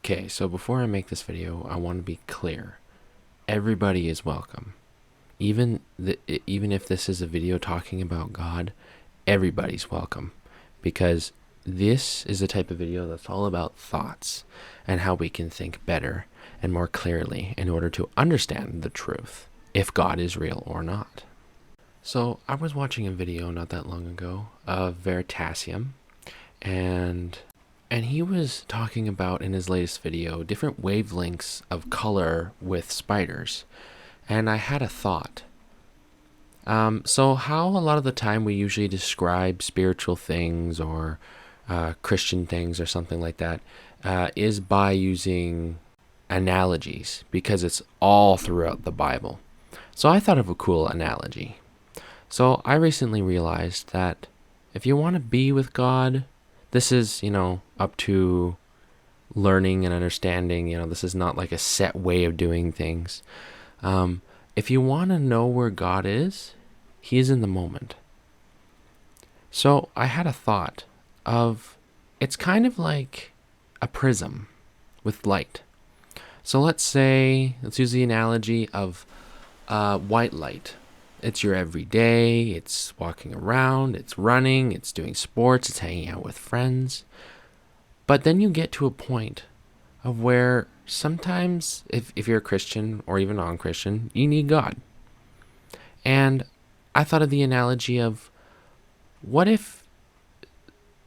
Okay, so before I make this video, I want to be clear. Everybody is welcome. Even if this is a video talking about God, everybody's welcome. Because this is a type of video that's all about thoughts and how we can think better and more clearly in order to understand the truth, if God is real or not. So I was watching a video not that long ago of Veritasium, and he was talking about in his latest video different wavelengths of color with spiders. And I had a thought. So how a lot of the time we usually describe spiritual things or Christian things or something like that is by using analogies, because it's all throughout the Bible. So I thought of a cool analogy. So I recently realized that if you want to be with God, this is, up to learning and understanding. This is not like a set way of doing things. If you want to know where God is, He is in the moment. So I had a thought of, it's kind of like a prism with light. So let's use the analogy of white light. It's your everyday, it's walking around, it's running, it's doing sports, it's hanging out with friends. But then you get to a point of where sometimes, if you're a Christian or even non-Christian, you need God. And I thought of the analogy of, what if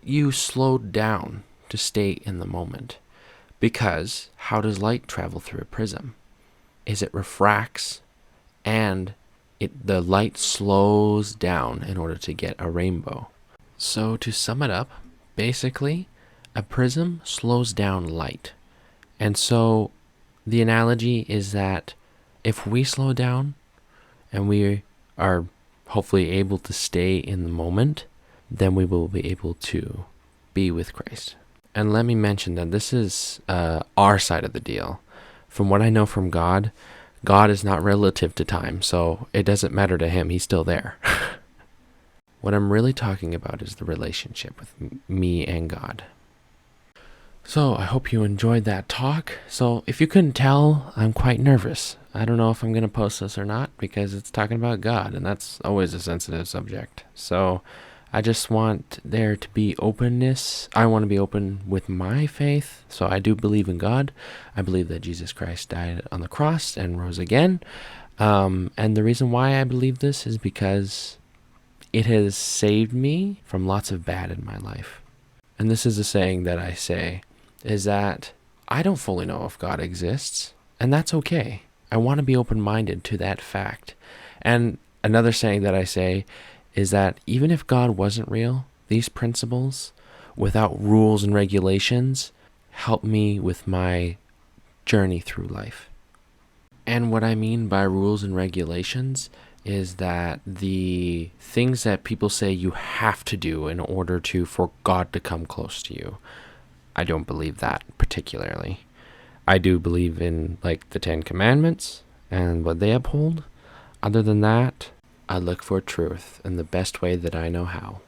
you slowed down to stay in the moment? Because how does light travel through a prism? It refracts, and the light slows down in order to get a rainbow. So to sum it up, basically, a prism slows down light. And so the analogy is that if we slow down and we are hopefully able to stay in the moment, then we will be able to be with Christ. And let me mention that this is our side of the deal. From what I know from God, God is not relative to time, so it doesn't matter to Him. He's still there. What I'm really talking about is the relationship with me and God. So I hope you enjoyed that talk. So if you couldn't tell, I'm quite nervous. I don't know if I'm going to post this or not, because it's talking about God, and that's always a sensitive subject. So I just want there to be openness. I want to be open with my faith. So I do believe in God. I believe that Jesus Christ died on the cross and rose again. And the reason why I believe this is because it has saved me from lots of bad in my life. And this is a saying that I say, is that I don't fully know if God exists, and that's okay. I want to be open-minded to that fact. And another saying that I say is that even if God wasn't real, these principles, without rules and regulations, help me with my journey through life. And what I mean by rules and regulations is that the things that people say you have to do in order for God to come close to you, I don't believe that particularly. I do believe in the Ten Commandments and what they uphold. Other than that, I look for truth in the best way that I know how.